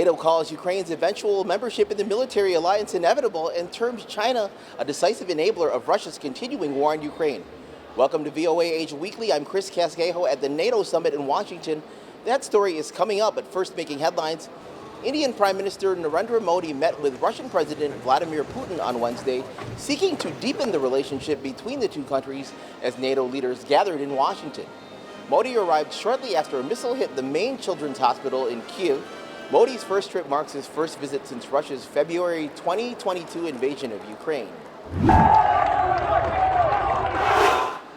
NATO calls Ukraine's eventual membership in the military alliance inevitable and terms China a decisive enabler of Russia's continuing war on Ukraine. Welcome to VOA Asia Weekly. I'm Chris Casquejo at the NATO summit in Washington. That story is coming up, but first making headlines. Indian Prime Minister Narendra Modi met with Russian President Vladimir Putin on Wednesday, seeking to deepen the relationship between the two countries as NATO leaders gathered in Washington. Modi arrived shortly after a missile hit the main children's hospital in Kyiv. Modi's first trip marks his first visit since Russia's February 2022 invasion of Ukraine.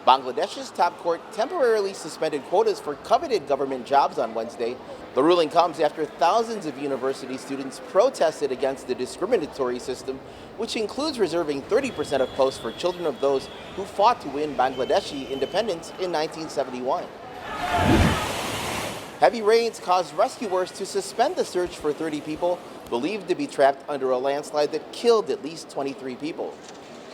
Bangladesh's top court temporarily suspended quotas for coveted government jobs on Wednesday. The ruling comes after thousands of university students protested against the discriminatory system, which includes reserving 30% of posts for children of those who fought to win Bangladeshi independence in 1971. Heavy rains caused rescuers to suspend the search for 30 people believed to be trapped under a landslide that killed at least 23 people.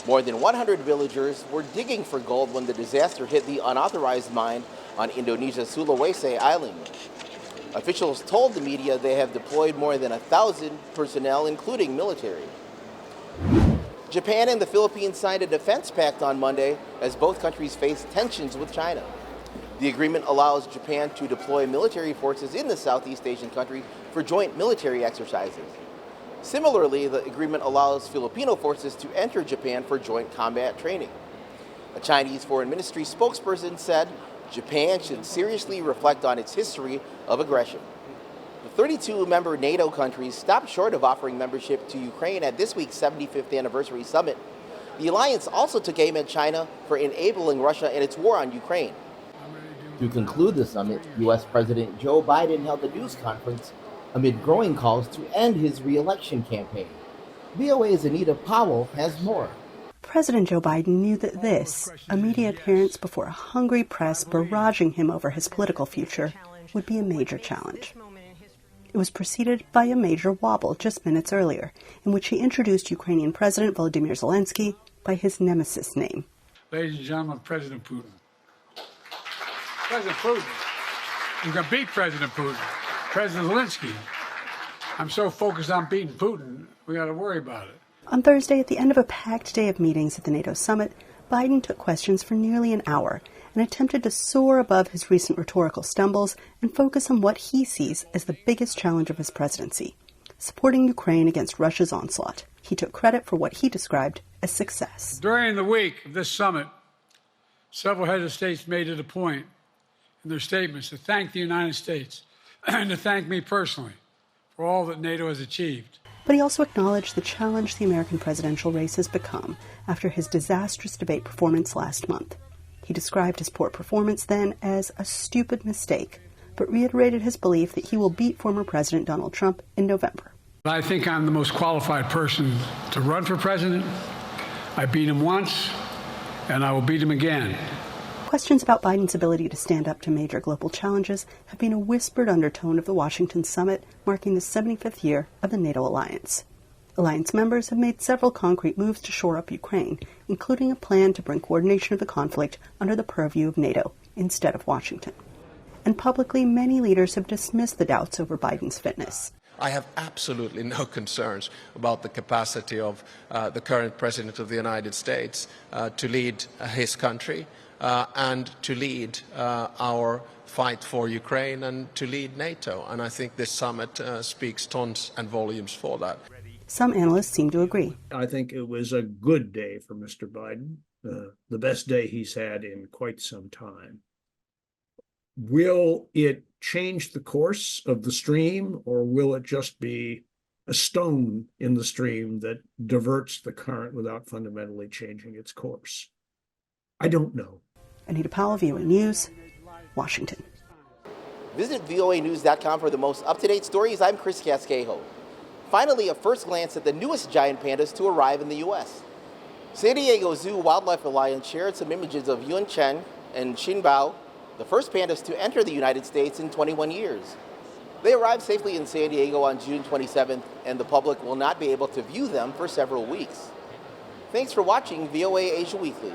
More than 100 villagers were digging for gold when the disaster hit the unauthorized mine on Indonesia's Sulawesi Island. Officials told the media they have deployed more than 1,000 personnel, including military. Japan and the Philippines signed a defense pact on Monday as both countries face tensions with China. The agreement allows Japan to deploy military forces in the Southeast Asian country for joint military exercises. Similarly, the agreement allows Filipino forces to enter Japan for joint combat training. A Chinese Foreign Ministry spokesperson said Japan should seriously reflect on its history of aggression. The 32-member NATO countries stopped short of offering membership to Ukraine at this week's 75th anniversary summit. The alliance also took aim at China for enabling Russia in its war on Ukraine. To conclude the summit, U.S. President Joe Biden held a news conference amid growing calls to end his re-election campaign. VOA's Anita Powell has more. President Joe Biden knew that this, a media appearance before a hungry press barraging him over his political future, would be a major challenge. It was preceded by a major wobble just minutes earlier, in which he introduced Ukrainian President Volodymyr Zelensky by his nemesis name. Ladies and gentlemen, President Putin. President Putin. You can beat President Putin. President Zelensky. I'm so focused on beating Putin, we got to worry about it. On Thursday, at the end of a packed day of meetings at the NATO summit, Biden took questions for nearly an hour and attempted to soar above his recent rhetorical stumbles and focus on what he sees as the biggest challenge of his presidency, supporting Ukraine against Russia's onslaught. He took credit for what he described as success. During the week of this summit, several heads of states made it a point in their statements to thank the United States and to thank me personally for all that NATO has achieved. But he also acknowledged the challenge the American presidential race has become after his disastrous debate performance last month. He described his poor performance then as a stupid mistake, but reiterated his belief that he will beat former President Donald Trump in November. I think I'm the most qualified person to run for president. I beat him once, and I will beat him again. Questions about Biden's ability to stand up to major global challenges have been a whispered undertone of the Washington summit, marking the 75th year of the NATO alliance. Alliance members have made several concrete moves to shore up Ukraine, including a plan to bring coordination of the conflict under the purview of NATO instead of Washington. And publicly, many leaders have dismissed the doubts over Biden's fitness. I have absolutely no concerns about the capacity of the current President of the United States to lead his country. And to lead our fight for Ukraine and to lead NATO. And I think this summit speaks tons and volumes for that. Some analysts seem to agree. I think it was a good day for Mr. Biden, the best day he's had in quite some time. Will it change the course of the stream, or will it just be a stone in the stream that diverts the current without fundamentally changing its course? I don't know. Anita Powell, VOA News, Washington. Visit voanews.com for the most up-to-date stories. I'm Chris Casquejo. Finally, a first glance at the newest giant pandas to arrive in the U.S. San Diego Zoo Wildlife Alliance shared some images of Yun Chen and Xinbao, the first pandas to enter the United States in 21 years. They arrived safely in San Diego on June 27th, and the public will not be able to view them for several weeks. Thanks for watching VOA Asia Weekly.